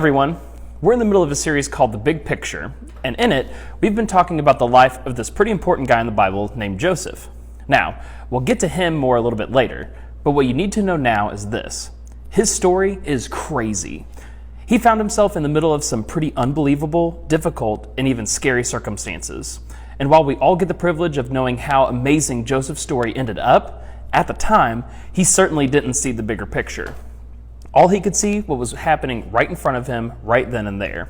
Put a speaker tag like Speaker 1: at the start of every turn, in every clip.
Speaker 1: everyone, we're in the middle of a series called The Big Picture, and in it, we've been talking about the life of this pretty important guy in the Bible named Joseph. Now, we'll get to him more a little bit later, but what you need to know now is this. His story is crazy. He found himself in the middle of some pretty unbelievable, difficult, and even scary circumstances. And while we all get the privilege of knowing how amazing Joseph's story ended up, at the time, he certainly didn't see the bigger picture. All he could see what was happening right in front of him, right then and there.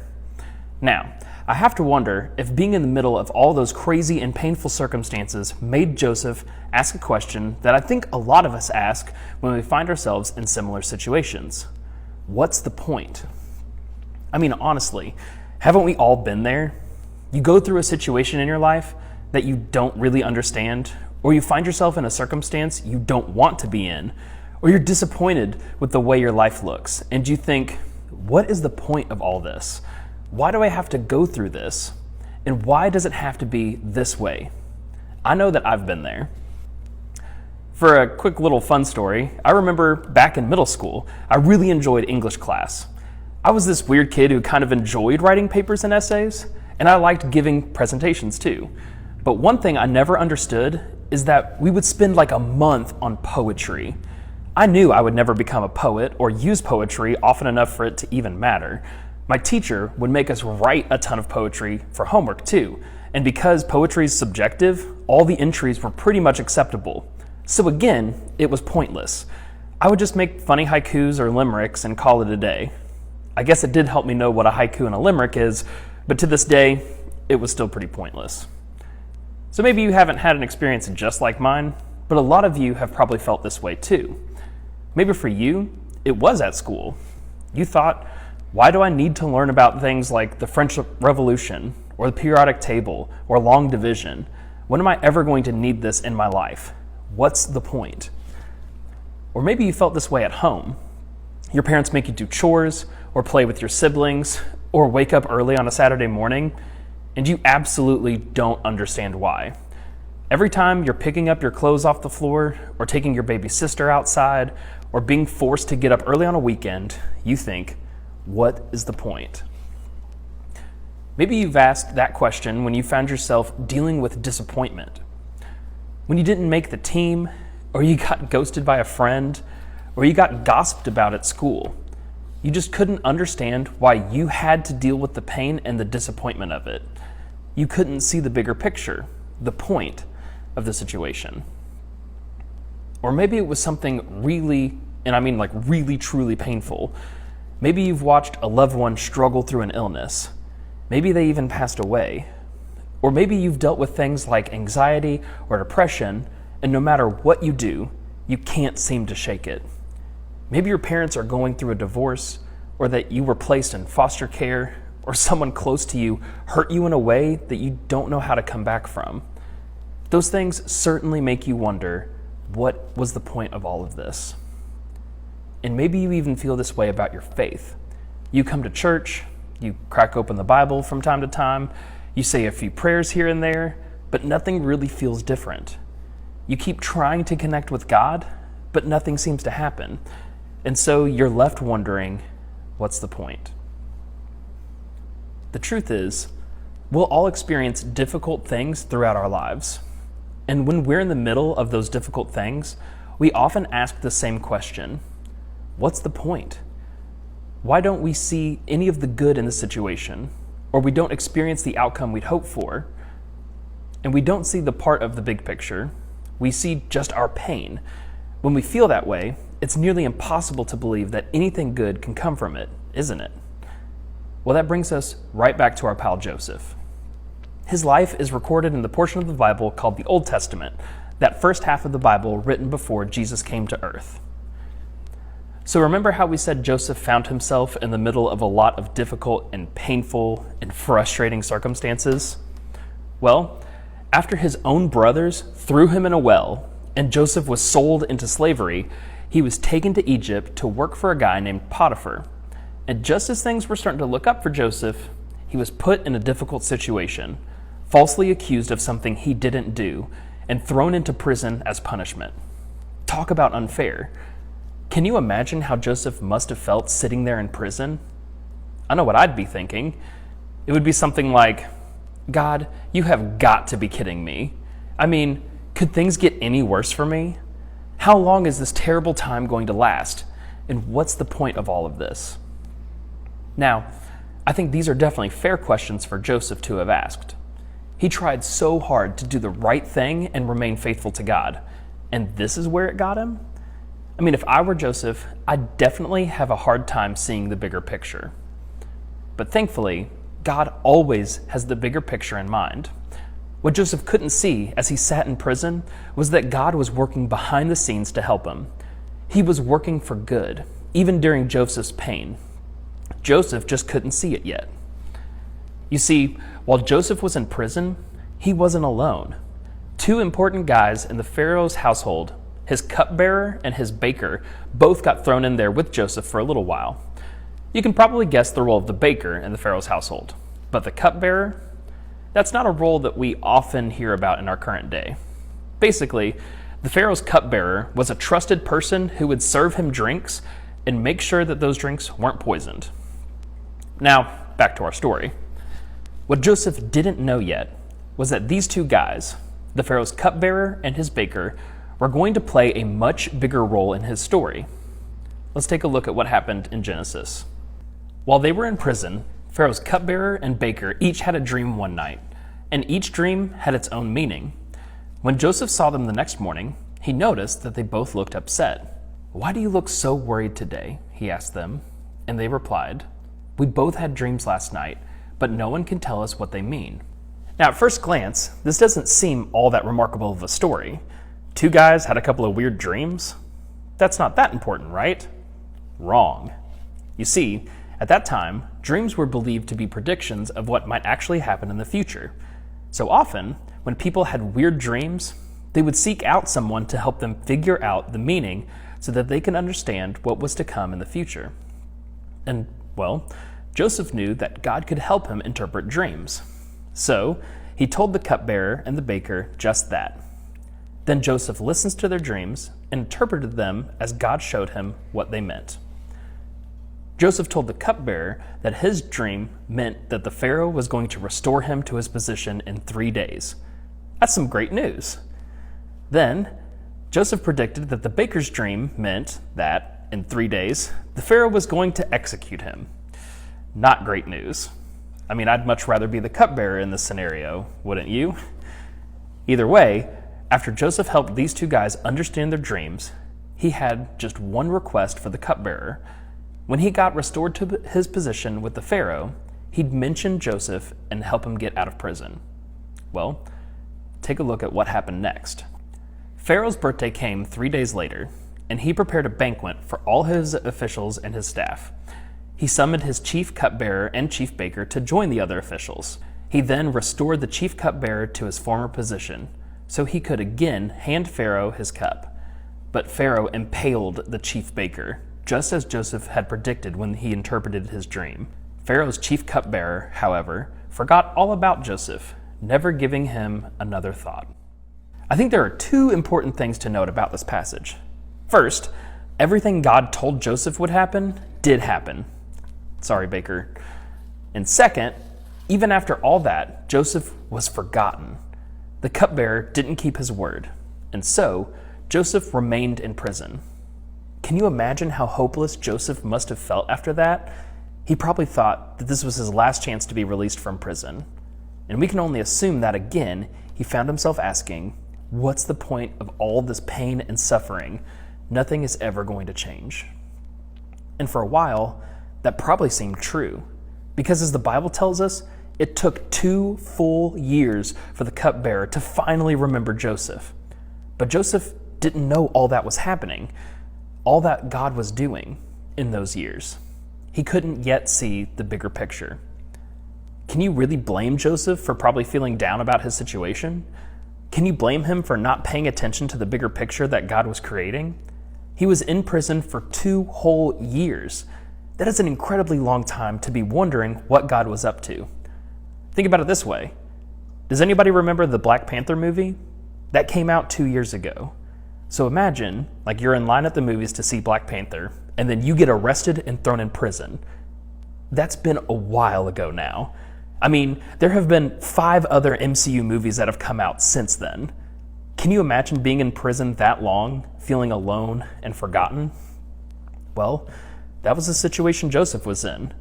Speaker 1: Now, I have to wonder if being in the middle of all those crazy and painful circumstances made Joseph ask a question that I think a lot of us ask when we find ourselves in similar situations. What's the point? I mean, honestly, haven't we all been there? You go through a situation in your life that you don't really understand, or you find yourself in a circumstance you don't want to be in, or you're disappointed with the way your life looks, and you think, what is the point of all this? Why do I have to go through this? And why does it have to be this way? I know that I've been there. For a quick little fun story, I remember back in middle school, I really enjoyed English class. I was this weird kid who kind of enjoyed writing papers and essays, and I liked giving presentations too. But one thing I never understood is that we would spend like a month on poetry. I knew I would never become a poet or use poetry often enough for it to even matter. My teacher would make us write a ton of poetry for homework too, and because poetry is subjective, all the entries were pretty much acceptable. So again, it was pointless. I would just make funny haikus or limericks and call it a day. I guess it did help me know what a haiku and a limerick is, but to this day, it was still pretty pointless. So maybe you haven't had an experience just like mine, but a lot of you have probably felt this way too. Maybe for you, it was at school. You thought, why do I need to learn about things like the French Revolution or the periodic table or long division? When am I ever going to need this in my life? What's the point? Or maybe you felt this way at home. Your parents make you do chores or play with your siblings or wake up early on a Saturday morning, and you absolutely don't understand why. Every time you're picking up your clothes off the floor or taking your baby sister outside or being forced to get up early on a weekend, you think, what is the point? Maybe you've asked that question when you found yourself dealing with disappointment. When you didn't make the team, or you got ghosted by a friend, or you got gossiped about at school. You just couldn't understand why you had to deal with the pain and the disappointment of it. You couldn't see the bigger picture, the point of the situation. Or maybe it was something really, and I mean like really truly painful. Maybe you've watched a loved one struggle through an illness. Maybe they even passed away. Or maybe you've dealt with things like anxiety or depression, and no matter what you do, you can't seem to shake it. Maybe your parents are going through a divorce, or that you were placed in foster care, or someone close to you hurt you in a way that you don't know how to come back from. Those things certainly make you wonder, what was the point of all of this? And maybe you even feel this way about your faith. You come to church, you crack open the Bible from time to time, you say a few prayers here and there, but nothing really feels different. You keep trying to connect with God, but nothing seems to happen. And so you're left wondering, what's the point? The truth is, we'll all experience difficult things throughout our lives. And when we're in the middle of those difficult things, we often ask the same question. What's the point? Why don't we see any of the good in the situation? Or we don't experience the outcome we'd hope for? And we don't see the part of the big picture. We see just our pain. When we feel that way, it's nearly impossible to believe that anything good can come from it, isn't it? Well, that brings us right back to our pal Joseph. His life is recorded in the portion of the Bible called the Old Testament, that first half of the Bible written before Jesus came to earth. So remember how we said Joseph found himself in the middle of a lot of difficult and painful and frustrating circumstances? Well, after his own brothers threw him in a well and Joseph was sold into slavery, he was taken to Egypt to work for a guy named Potiphar. And just as things were starting to look up for Joseph, he was put in a difficult situation, falsely accused of something he didn't do, and thrown into prison as punishment. Talk about unfair. Can you imagine how Joseph must have felt sitting there in prison? I know what I'd be thinking. It would be something like, God, you have got to be kidding me. I mean, could things get any worse for me? How long is this terrible time going to last? And what's the point of all of this? Now, I think these are definitely fair questions for Joseph to have asked. He tried so hard to do the right thing and remain faithful to God. And this is where it got him? I mean, if I were Joseph, I'd definitely have a hard time seeing the bigger picture. But thankfully, God always has the bigger picture in mind. What Joseph couldn't see as he sat in prison was that God was working behind the scenes to help him. He was working for good, even during Joseph's pain. Joseph just couldn't see it yet. You see, while Joseph was in prison, he wasn't alone. Two important guys in the Pharaoh's household, his cupbearer and his baker, both got thrown in there with Joseph for a little while. You can probably guess the role of the baker in the Pharaoh's household, but the cupbearer, that's not a role that we often hear about in our current day. Basically, the Pharaoh's cupbearer was a trusted person who would serve him drinks and make sure that those drinks weren't poisoned. Now, back to our story. What Joseph didn't know yet was that these two guys, the Pharaoh's cupbearer and his baker, were going to play a much bigger role in his story. Let's take a look at what happened in Genesis. While they were in prison, Pharaoh's cupbearer and baker each had a dream one night, and each dream had its own meaning. When Joseph saw them the next morning, he noticed that they both looked upset. "Why do you look so worried today?" he asked them. And they replied, "We both had dreams last night, but no one can tell us what they mean." Now, at first glance, this doesn't seem all that remarkable of a story. Two guys had a couple of weird dreams? That's not that important, right? Wrong. You see, at that time, dreams were believed to be predictions of what might actually happen in the future. So often, when people had weird dreams, they would seek out someone to help them figure out the meaning so that they can understand what was to come in the future. And, well, Joseph knew that God could help him interpret dreams. So he told the cupbearer and the baker just that. Then Joseph listens to their dreams and interpreted them as God showed him what they meant. Joseph told the cupbearer that his dream meant that the Pharaoh was going to restore him to his position in 3 days. That's some great news. Then Joseph predicted that the baker's dream meant that, in 3 days, the Pharaoh was going to execute him. Not great news. I mean, I'd much rather be the cupbearer in this scenario, wouldn't you? Either way, after Joseph helped these two guys understand their dreams, he had just one request for the cupbearer. When he got restored to his position with the Pharaoh, he'd mention Joseph and help him get out of prison. Well, take a look at what happened next. Pharaoh's birthday came 3 days later, and he prepared a banquet for all his officials and his staff. He summoned his chief cupbearer and chief baker to join the other officials. He then restored the chief cupbearer to his former position, so he could again hand Pharaoh his cup. But Pharaoh impaled the chief baker, just as Joseph had predicted when he interpreted his dream. Pharaoh's chief cupbearer, however, forgot all about Joseph, never giving him another thought. I think there are two important things to note about this passage. First, everything God told Joseph would happen did happen. Sorry, baker. And second, even after all that, Joseph was forgotten. The cupbearer didn't keep his word, and so Joseph remained in prison. Can you imagine how hopeless Joseph must have felt after that? He probably thought that this was his last chance to be released from prison. And we can only assume that again, he found himself asking, what's the point of all this pain and suffering? Nothing is ever going to change. And for a while, that probably seemed true, because as the Bible tells us, it took 2 full years for the cupbearer to finally remember Joseph. But Joseph didn't know all that was happening, all that God was doing in those years. He couldn't yet see the bigger picture. Can you really blame Joseph for probably feeling down about his situation? Can you blame him for not paying attention to the bigger picture that God was creating? He was in prison for 2 whole years. That is an incredibly long time to be wondering what God was up to. Think about it this way. Does anybody remember the Black Panther movie? That came out 2 years ago. So imagine, like you're in line at the movies to see Black Panther, and then you get arrested and thrown in prison. That's been a while ago now. I mean, there have been 5 other MCU movies that have come out since then. Can you imagine being in prison that long, feeling alone and forgotten? Well, that was the situation Joseph was in.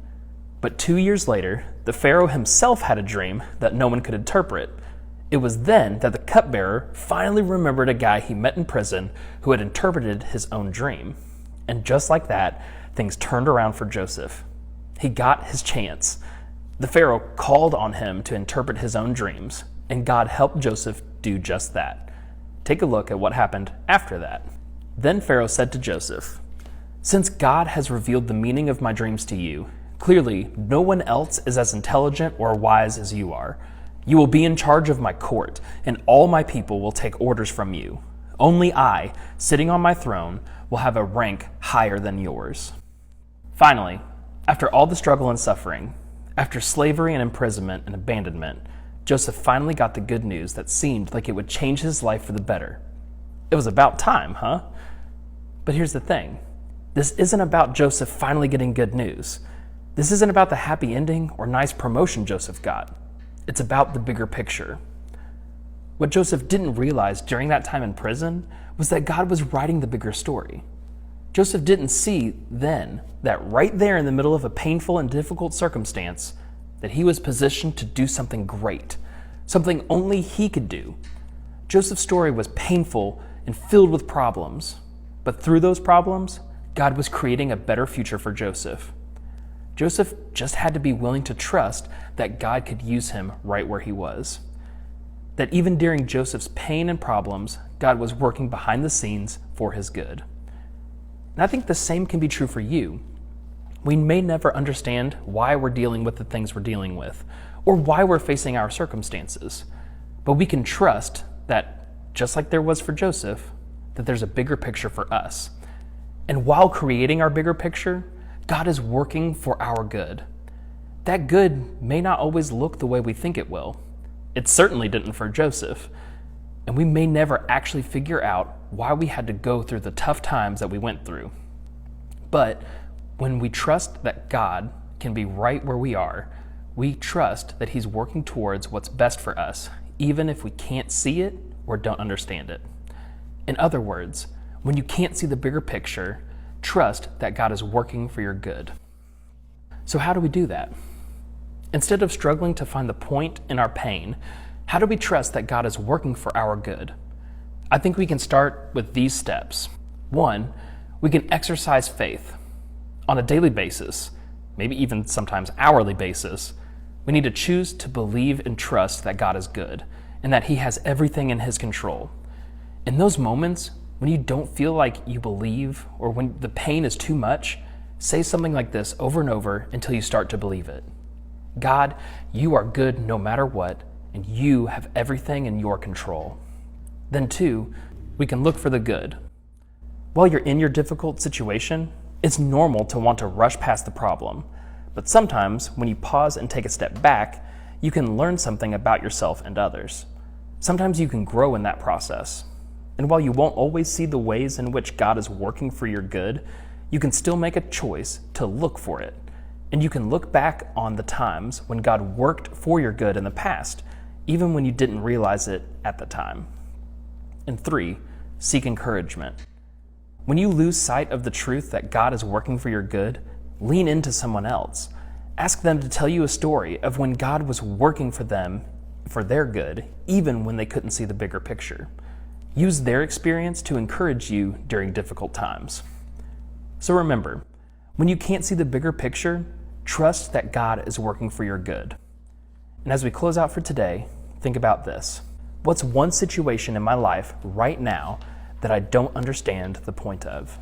Speaker 1: But 2 years later, the Pharaoh himself had a dream that no one could interpret. It was then that the cupbearer finally remembered a guy he met in prison who had interpreted his own dream. And just like that, things turned around for Joseph. He got his chance. The Pharaoh called on him to interpret his own dreams, and God helped Joseph do just that. Take a look at what happened after that. Then Pharaoh said to Joseph, "Since God has revealed the meaning of my dreams to you, clearly no one else is as intelligent or wise as you are. You will be in charge of my court, and all my people will take orders from you. Only I, sitting on my throne, will have a rank higher than yours." Finally, after all the struggle and suffering, after slavery and imprisonment and abandonment, Joseph finally got the good news that seemed like it would change his life for the better. It was about time, huh? But here's the thing. This isn't about Joseph finally getting good news. This isn't about the happy ending or nice promotion Joseph got. It's about the bigger picture. What Joseph didn't realize during that time in prison was that God was writing the bigger story. Joseph didn't see then that right there in the middle of a painful and difficult circumstance, that he was positioned to do something great, something only he could do. Joseph's story was painful and filled with problems, but through those problems, God was creating a better future for Joseph. Joseph just had to be willing to trust that God could use him right where he was. That even during Joseph's pain and problems, God was working behind the scenes for his good. And I think the same can be true for you. We may never understand why we're dealing with the things we're dealing with, or why we're facing our circumstances. But we can trust that, just like there was for Joseph, that there's a bigger picture for us. And while creating our bigger picture, God is working for our good. That good may not always look the way we think it will. It certainly didn't for Joseph. And we may never actually figure out why we had to go through the tough times that we went through. But when we trust that God can be right where we are, we trust that He's working towards what's best for us, even if we can't see it or don't understand it. In other words, when you can't see the bigger picture, trust that God is working for your good. So how do we do that? Instead of struggling to find the point in our pain, how do we trust that God is working for our good? I think we can start with these steps. 1, we can exercise faith. On a daily basis, maybe even sometimes hourly basis, we need to choose to believe and trust that God is good and that He has everything in His control. In those moments, when you don't feel like you believe or when the pain is too much, say something like this over and over until you start to believe it. God, you are good no matter what, and you have everything in your control. Then 2, we can look for the good. While you're in your difficult situation, it's normal to want to rush past the problem, but sometimes when you pause and take a step back, you can learn something about yourself and others. Sometimes you can grow in that process. And while you won't always see the ways in which God is working for your good, you can still make a choice to look for it. And you can look back on the times when God worked for your good in the past, even when you didn't realize it at the time. And 3, seek encouragement. When you lose sight of the truth that God is working for your good, lean into someone else. Ask them to tell you a story of when God was working for them for their good, even when they couldn't see the bigger picture. Use their experience to encourage you during difficult times. So remember, when you can't see the bigger picture, trust that God is working for your good. And as we close out for today, think about this. What's one situation in my life right now that I don't understand the point of?